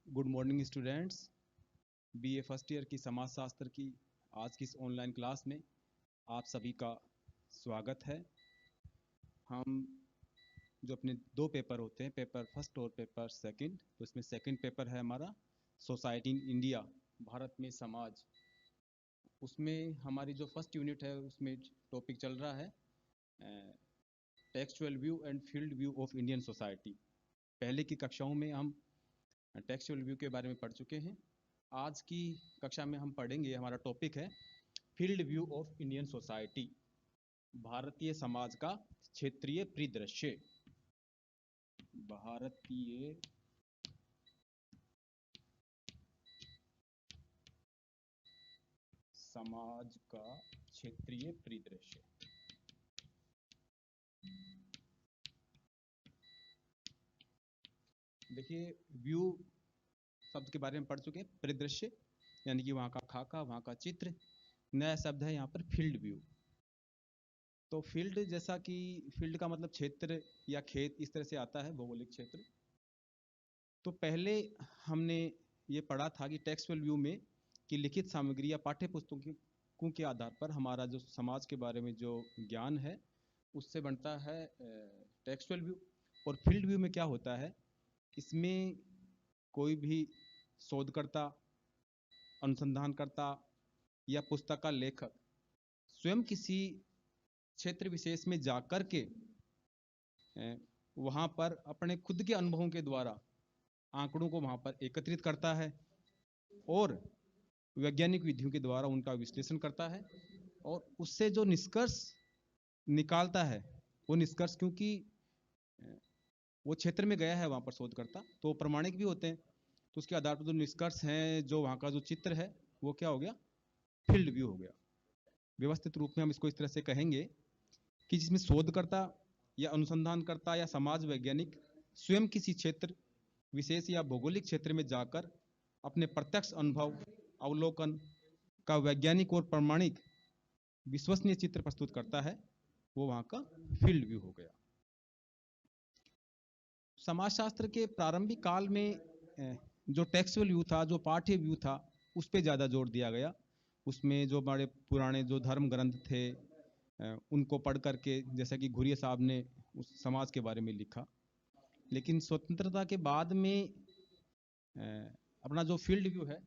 Good morning students. BA first year की समाजशास्त्र की आज की इस ऑनलाइन क्लास में आप सभी का स्वागत है। हम जो अपने दो पेपर होते हैं, पेपर फर्स्ट और पेपर सेकंड, तो इसमें सेकंड पेपर है हमारा सोसाइटी इन इंडिया, भारत में समाज। उसमें हमारी जो फर्स्ट यूनिट है उसमें टॉपिक चल रहा है textual view and field view of Indian society. पहले की कक्षाओं में हम टेक्सचुअल व्यू के बारे में पढ़ चुके हैं। आज की कक्षा में हम पढ़ेंगे, हमारा टॉपिक है field view of Indian society, Bharatiya Samaj का क्षेत्रीय परिदृश्य। भारतीय समाज का क्षेत्रीय परिदृश्य। देखिए, व्यू शब्द के बारे में पढ़ चुके हैं, परिदृश्य यानी कि वहाँ का खाका, वहाँ का चित्र। नया शब्द है यहाँ पर फील्ड व्यू। तो फील्ड, जैसा कि फील्ड का मतलब क्षेत्र या खेत, इस तरह से आता है, भौगोलिक क्षेत्र। तो पहले हमने ये पढ़ा था कि टेक्सचुअल व्यू में कि लिखित सामग्री या पाठ्य पुस्तकों के आधार पर हमारा जो समाज के बारे में जो ज्ञान है उससे बनता है टेक्सचुअल व्यू। और फील्ड व्यू में क्या होता है, इसमें कोई भी शोधकर्ता, अनुसंधानकर्ता या पुस्तक का लेखक स्वयं किसी क्षेत्र विशेष में जाकर के वहाँ पर अपने खुद के अनुभवों के द्वारा आंकड़ों को वहाँ पर एकत्रित करता है और वैज्ञानिक विधियों के द्वारा उनका विश्लेषण करता है और उससे जो निष्कर्ष निकालता है वो निष्कर्ष, क्योंकि वो क्षेत्र में गया है वहाँ पर शोधकर्ता, तो प्रमाणिक भी होते हैं, तो उसके आधार पर जो निष्कर्ष हैं, जो वहाँ का जो चित्र है, वो क्या हो गया, फील्ड व्यू हो गया। व्यवस्थित रूप में हम इसको इस तरह से कहेंगे कि जिसमें शोधकर्ता या अनुसंधानकर्ता या समाज वैज्ञानिक स्वयं किसी क्षेत्र विशेष या भौगोलिक क्षेत्र में जाकर अपने प्रत्यक्ष अनुभव, अवलोकन का वैज्ञानिक और प्रमाणिक विश्वसनीय चित्र प्रस्तुत करता है, वो वहाँ का फील्ड व्यू हो गया। समाजशास्त्र के प्रारंभिक काल में जो टेक्सचुअल व्यू था, जो पाठ्य व्यू था, उस पर ज़्यादा जोर दिया गया। उसमें जो बड़े पुराने जो धर्म ग्रंथ थे उनको पढ़ करके, जैसा कि घुरिया साहब ने उस समाज के बारे में लिखा। लेकिन स्वतंत्रता के बाद में अपना जो फील्ड व्यू है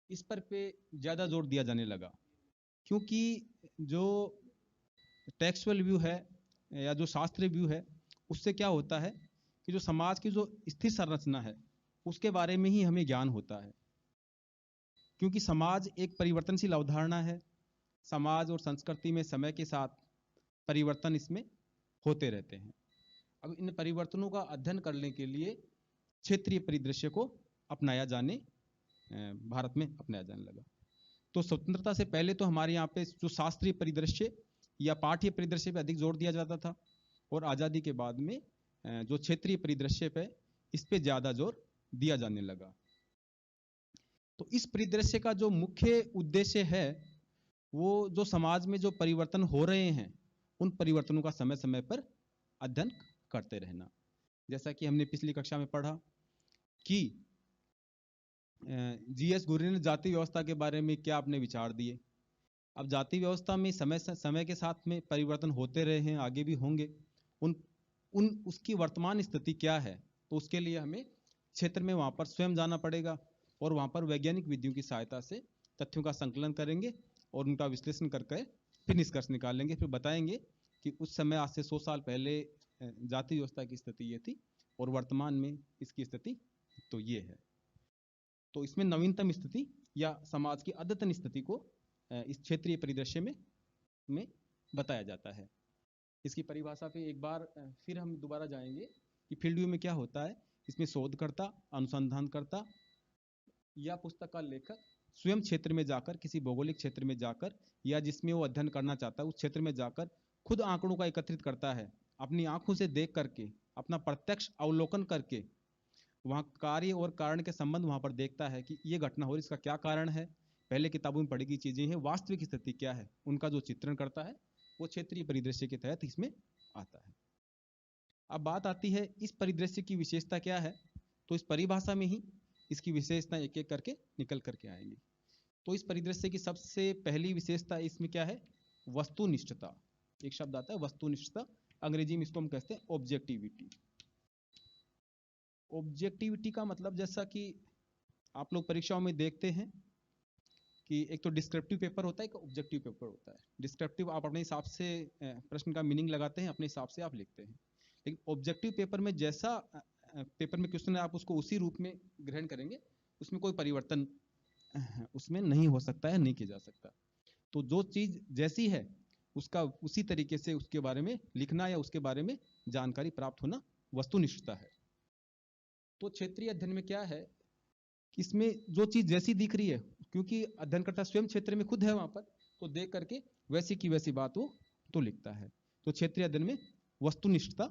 इस पर पे ज़्यादा जोर दिया जाने लगा, क्योंकि जो टेक्सचुअल व्यू है या जो शास्त्रीय व्यू है उससे क्या होता है कि जो समाज की जो स्थिर संरचना है उसके बारे में ही हमें ज्ञान होता है, क्योंकि समाज एक परिवर्तनशील अवधारणा है। समाज और संस्कृति में समय के साथ परिवर्तन इसमें होते रहते हैं। अब इन परिवर्तनों का अध्ययन करने के लिए क्षेत्रीय परिदृश्य को अपनाया जाने भारत में अपनाया जाने लगा। तो स्वतंत्रता से पहले तो हमारे यहाँ पे जो शास्त्रीय परिदृश्य या पाठ्य परिदृश्य पे अधिक जोर दिया जाता था, और आज़ादी के बाद में जो क्षेत्रीय परिदृश्य पे, इस पे ज़्यादा जोर दिया जाने लगा। तो इस परिदृश्य का जो मुख्य उद्देश्य है वो जो समाज में जो परिवर्तन हो रहे हैं उन परिवर्तनों का समय समय पर अध्ययन करते रहना। जैसा कि हमने पिछली कक्षा में पढ़ा कि जीएस घुरिया ने जाति व्यवस्था के बारे में क्या अपने विचार दिए। अब जाति व्यवस्था में समय के साथ में परिवर्तन होते रहे हैं, आगे भी होंगे। उसकी वर्तमान स्थिति क्या है, तो उसके लिए हमें क्षेत्र में वहाँ पर स्वयं जाना पड़ेगा और वहाँ पर वैज्ञानिक विधियों की सहायता से तथ्यों का संकलन करेंगे और उनका विश्लेषण करके फिर निष्कर्ष निकालेंगे, फिर बताएंगे कि उस समय आज से 100 साल पहले जाति व्यवस्था की स्थिति ये थी और वर्तमान में इसकी स्थिति तो ये है। तो इसमें नवीनतम स्थिति या समाज की अद्यतन स्थिति को इस क्षेत्रीय परिदृश्य में बताया जाता है। इसकी परिभाषा पे एक बार फिर हम दोबारा जाएंगे कि फील्ड व्यू में क्या होता है। इसमें शोधकर्ता, अनुसंधानकर्ता या पुस्तक का लेखक स्वयं क्षेत्र में जाकर, किसी भौगोलिक क्षेत्र में जाकर या जिसमें वो अध्ययन करना चाहता है उस क्षेत्र में जाकर खुद आंकड़ों का एकत्रित करता है, अपनी आंखों से देख करके, अपना प्रत्यक्ष अवलोकन करके वहाँ कार्य और कारण के संबंध वहाँ पर देखता है कि ये घटना हो रही, इसका क्या कारण है, पहले किताबों में पढ़ी गई चीजें हैं, वास्तविक स्थिति क्या है, उनका जो चित्रण करता है वो क्षेत्रीय परिदृश्य के तहत इसमें आता है। अब बात आती है इस परिदृश्य की विशेषता क्या है। तो इस परिभाषा में ही इसकी विशेषता एक एक करके निकल करके आएंगी। तो इस परिदृश्य की सबसे पहली विशेषता इसमें क्या है? वस्तुनिष्ठता। एक शब्द आता है वस्तुनिष्ठता, अंग्रेजी में इसको हम कहते हैं ऑब्जेक्टिविटी। ऑब्जेक्टिविटी का मतलब जैसा कि आप लोग परीक्षाओं में देखते हैं कि एक तो डिस्क्रिप्टिव पेपर होता है, एक ऑब्जेक्टिव पेपर होता है। डिस्क्रिप्टिव आप अपने हिसाब से प्रश्न का मीनिंग लगाते हैं, अपने हिसाब से आप लिखते हैं। लेकिन ऑब्जेक्टिव पेपर में जैसा पेपर में क्वेश्चन है आप उसको उसी रूप में ग्रहण करेंगे, उसमें कोई परिवर्तन उसमें नहीं हो सकता है, नहीं किया जा सकता। तो जो चीज जैसी है उसका उसी तरीके से उसके बारे में लिखना या उसके बारे में जानकारी प्राप्त होना वस्तुनिष्ठता है। तो क्षेत्रीय अध्ययन में क्या है कि इसमें जो चीज जैसी दिख रही है, क्योंकि अध्ययनकर्ता स्वयं क्षेत्र में खुद है वहां पर, तो देख करके वैसी की वैसी बात वो तो लिखता है। तो क्षेत्रीय अध्ययन में वस्तुनिष्ठता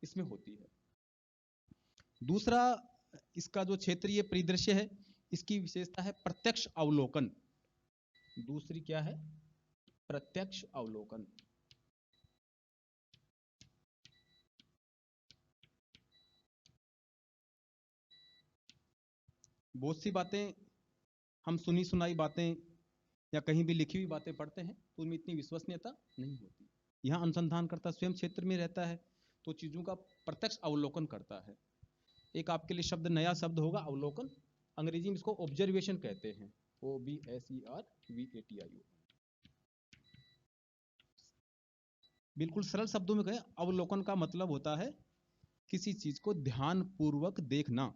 इसमें होती है। दूसरा इसका जो क्षेत्रीय परिदृश्य है, इसकी विशेषता है प्रत्यक्ष अवलोकन। दूसरी क्या है? प्रत्यक्ष अवलोकन। बहुत सी बातें हम सुनी सुनाई बातें या कहीं भी लिखी हुई बातें पढ़ते हैं तो उनमें इतनी विश्वसनीयता नहीं होती। यहाँ अनुसंधानकर्ता स्वयं क्षेत्र में रहता है तो चीजों का प्रत्यक्ष अवलोकन करता है। एक आपके लिए शब्द, नया शब्द होगा अवलोकन, अंग्रेजी में इसको ऑब्जर्वेशन कहते हैं, OBSERVATIO। बिल्कुल सरल शब्दों में कहें, अवलोकन का मतलब होता है किसी चीज को ध्यान पूर्वक देखना।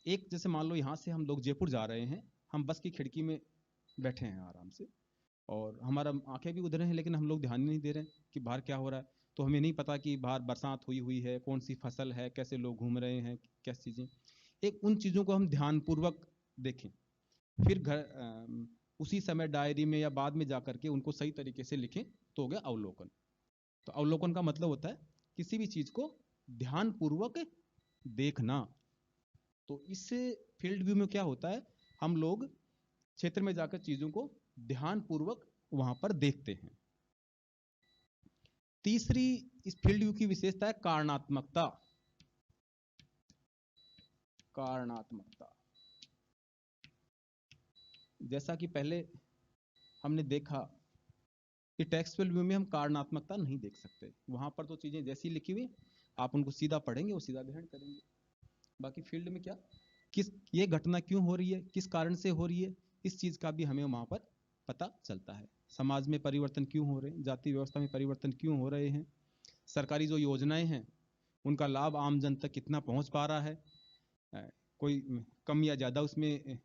एक जैसे मान लो यहां से हम लोग जयपुर जा रहे हैं, हम बस की खिड़की में बैठे हैं आराम से और हमारा आंखें भी उधर हैं, लेकिन हम लोग ध्यान नहीं दे रहे हैं कि बाहर क्या हो रहा है। तो हमें नहीं पता कि बाहर बरसात हुई हुई है, कौन सी फसल है, कैसे लोग घूम रहे हैं, कैसी चीजें। एक उन चीजों को हम ध्यानपूर्वक देखें, फिर उसी समय डायरी में या बाद में जाकर के उनको सही तरीके से लिखें, तो हो गया अवलोकन। तो अवलोकन का मतलब होता है किसी भी चीज को ध्यानपूर्वक देखना। तो इस फील्ड व्यू में क्या होता है, हम लोग क्षेत्र में जाकर चीजों को ध्यानपूर्वक वहां पर देखते हैं। तीसरी इस फील्ड व्यू की विशेषता है कारणात्मकता। कारणात्मकता, जैसा कि पहले हमने देखा कि टेक्सचुअल व्यू में हम कारणात्मकता नहीं देख सकते। वहां पर तो चीजें जैसी लिखी हुई आप उनको सीधा पढ़ेंगे और सीधा ग्रहण करेंगे। बाकी फील्ड में क्या, किस ये घटना क्यों हो रही है, किस कारण से हो रही है, इस चीज का भी हमें वहां पर पता चलता है। समाज में परिवर्तन क्यों हो रहे हैं, जाति व्यवस्था में परिवर्तन क्यों हो रहे हैं, सरकारी जो योजनाएं हैं उनका लाभ आम जन तक कितना पहुंच पा रहा है, कोई कम या ज्यादा उसमें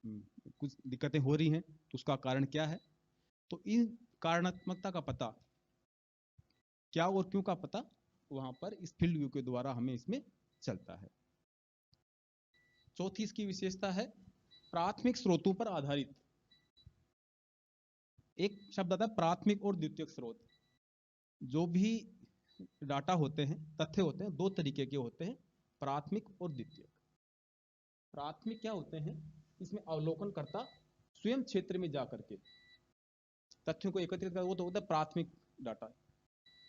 कुछ दिक्कतें हो रही हैं तो उसका कारण क्या है। तो इन कारणात्मकता का पता, क्या और क्यों का पता वहां पर इस फील्ड व्यू के द्वारा हमें इसमें चलता है। चौथी इसकी विशेषता है प्राथमिक स्रोतों पर आधारित। एक शब्द आता है प्राथमिक और द्वितीयक स्रोत। जो भी डाटा होते हैं, तथ्य होते हैं, दो तरीके के होते हैं, प्राथमिक और द्वितीयक। प्राथमिक क्या होते हैं, इसमें अवलोकन करता स्वयं क्षेत्र में जाकर के तथ्यों को एकत्रित कर, वो तो होता है प्राथमिक डाटा।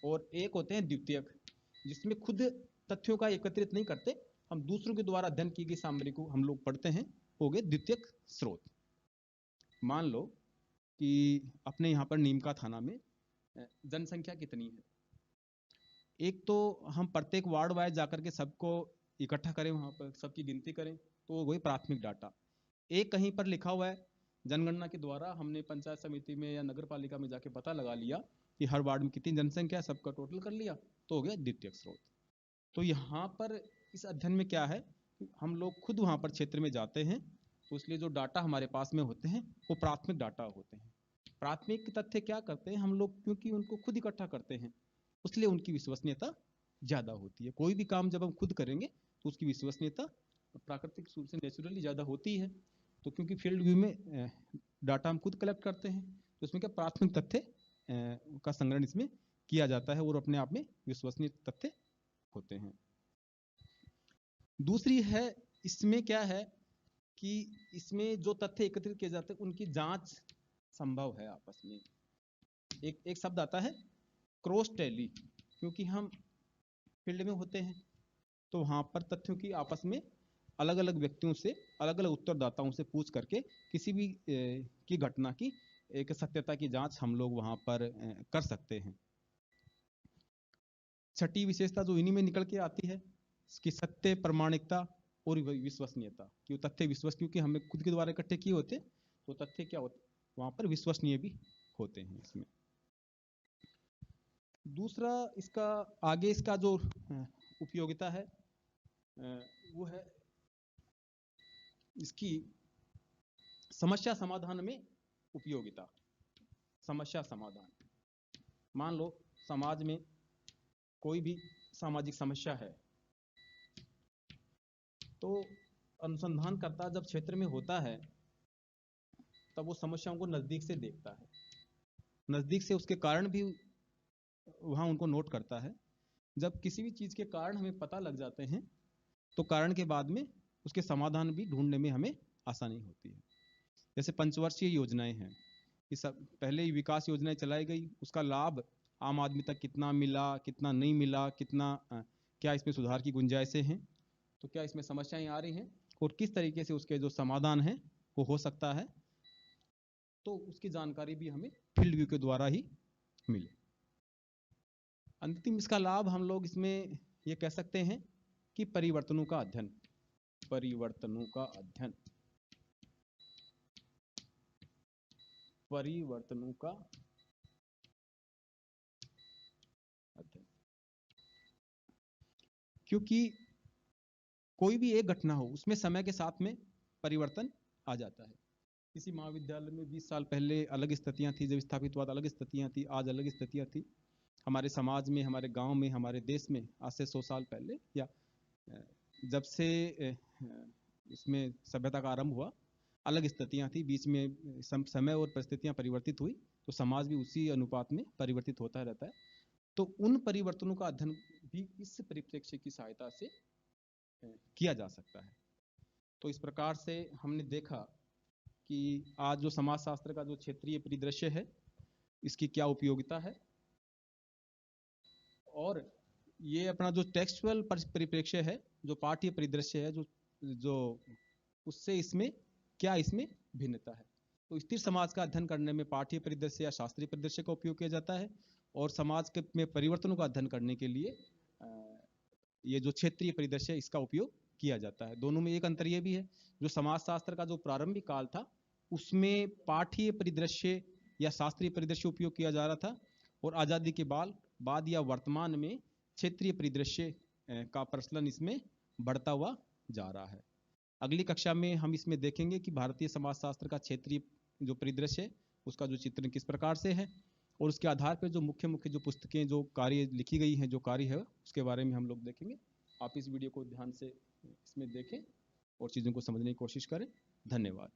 और एक होते हैं द्वितीयक, जिसमें खुद तथ्यों का एकत्रित नहीं करते, हम दूसरों के द्वारा अध्ययन की गई सामग्री को हम लोग पढ़ते हैं, हो गए द्वितीयक स्रोत। मान लो कि अपने यहाँ पर नीमका थाना में जनसंख्या कितनी है, एक तो हम प्रत्येक वार्ड वाइज जाकर के सबको इकट्ठा करें, वहां पर सबकी गिनती करें, तो वही प्राथमिक डाटा। एक कहीं पर लिखा हुआ है जनगणना के द्वारा हमने पंचायत समिति में या नगर पालिका में जाके पता लगा लिया कि हर वार्ड में कितनी जनसंख्या है, सबका टोटल कर लिया, तो हो गया द्वितीयक स्रोत। तो यहाँ पर इस अध्ययन में क्या है, हम लोग खुद वहां पर क्षेत्र में जाते हैं, तो इसलिए जो डाटा हमारे पास में होते हैं वो प्राथमिक डाटा होते हैं। प्राथमिक तथ्य क्या करते हैं हम लोग, क्योंकि उनको खुद इकट्ठा करते हैं, इसलिए उनकी विश्वसनीयता ज्यादा होती है। कोई भी काम जब हम खुद करेंगे तो उसकी विश्वसनीयता प्राकृतिक रूप से नेचुरली ज्यादा होती है। तो क्योंकि फील्ड व्यू में डाटा हम खुद कलेक्ट करते हैं, तो इसमें क्या प्राथमिक तथ्य का संग्रहण इसमें किया जाता है और अपने आप में विश्वसनीय तथ्य होते हैं। दूसरी है, इसमें क्या है कि इसमें जो तथ्य एकत्रित किए जाते हैं उनकी जांच संभव है आपस में। एक शब्द आता है क्रॉस टैली, क्योंकि हम फील्ड में होते हैं तो वहां पर तथ्यों की आपस में अलग अलग व्यक्तियों से, अलग अलग उत्तरदाताओं से पूछ करके किसी भी की घटना की एक सत्यता की जांच हम लोग वहां पर कर सकते हैं। छठी विशेषता जो इन्हीं में निकल के आती है कि सत्य, प्रामाणिकता और विश्वसनीयता, कि वो तथ्य विश्वास, क्योंकि हमने खुद के द्वारा इकट्ठे किए होते तो तथ्य क्या होते, वहां पर विश्वसनीय भी होते हैं। इसमें दूसरा इसका आगे इसका जो उपयोगिता है वो है इसकी समस्या समाधान में उपयोगिता। समस्या समाधान, मान लो समाज में कोई भी सामाजिक समस्या है, तो अनुसंधानकर्ता जब क्षेत्र में होता है तब वो समस्याओं को नजदीक से देखता है, नजदीक से उसके कारण भी वहां उनको नोट करता है। जब किसी भी चीज के कारण हमें पता लग जाते हैं तो कारण के बाद में उसके समाधान भी ढूंढने में हमें आसानी होती है। जैसे पंचवर्षीय योजनाएं हैं, कि सब पहले ही विकास योजनाएं चलाई गई, उसका लाभ आम आदमी तक कितना मिला, कितना नहीं मिला, कितना क्या इसमें सुधार की गुंजाइशें हैं, तो क्या इसमें समस्याएं आ रही हैं और किस तरीके से उसके जो समाधान है वो हो सकता है, तो उसकी जानकारी भी हमें फील्ड व्यू के द्वारा ही मिले। अंतिम इसका लाभ हम लोग इसमें ये कह सकते हैं कि परिवर्तनों का अध्ययन, परिवर्तनों का अध्ययन, परिवर्तनों का अध्ययन, क्योंकि कोई भी एक घटना हो उसमें समय के साथ में परिवर्तन आ जाता है। किसी महाविद्यालय में 20 साल पहले अलग स्थितियां थी, जब स्थापित हुआ अलग स्थितियां थी, आज अलग स्थितियां थी। हमारे समाज में, हमारे गांव में, हमारे देश में आज से 100 साल पहले या जब से इसमें सभ्यता का आरंभ हुआ अलग स्थितियां थी, बीच में समय और परिस्थितियां परिवर्तित हुई, तो समाज भी उसी अनुपात में परिवर्तित होता रहता है। तो उन परिवर्तनों का अध्ययन भी इस परिप्रेक्ष्य की सहायता से किया जा सकता है। तो इस प्रकार से हमने देखा कि आज जो समाजशास्त्र का जो क्षेत्रीय परिदृश्य है इसकी क्या उपयोगिता है, और ये अपना जो टेक्सचुअल परिप्रेक्ष्य है, जो पाठ्य परिदृश्य है, जो उससे इसमें क्या इसमें भिन्नता है। तो स्थिर समाज का अध्ययन करने में पाठ्य परिदृश्य या शास्त्रीय परिदृश्य का उपयोग किया जाता है, और समाज के में परिवर्तनों का अध्ययन करने के लिए ये जो क्षेत्रीय परिदृश्य है इसका उपयोग किया जाता है। दोनों में एक अंतर ये भी है, जो समाजशास्त्र का जो प्रारंभिक काल था उसमें पाठ्य परिदृश्य या शास्त्रीय परिदृश्य उपयोग किया जा रहा था, और आजादी के बाद या वर्तमान में क्षेत्रीय परिदृश्य का प्रचलन इसमें बढ़ता हुआ जा रहा है। अगली कक्षा में हम इसमें देखेंगे कि भारतीय समाजशास्त्र का क्षेत्रीय जो परिदृश्य है उसका जो चित्रण किस प्रकार से है, और उसके आधार पर जो मुख्य मुख्य जो पुस्तकें, जो कार्य लिखी गई हैं, जो कार्य है उसके बारे में हम लोग देखेंगे। आप इस वीडियो को ध्यान से इसमें देखें और चीज़ों को समझने की कोशिश करें। धन्यवाद।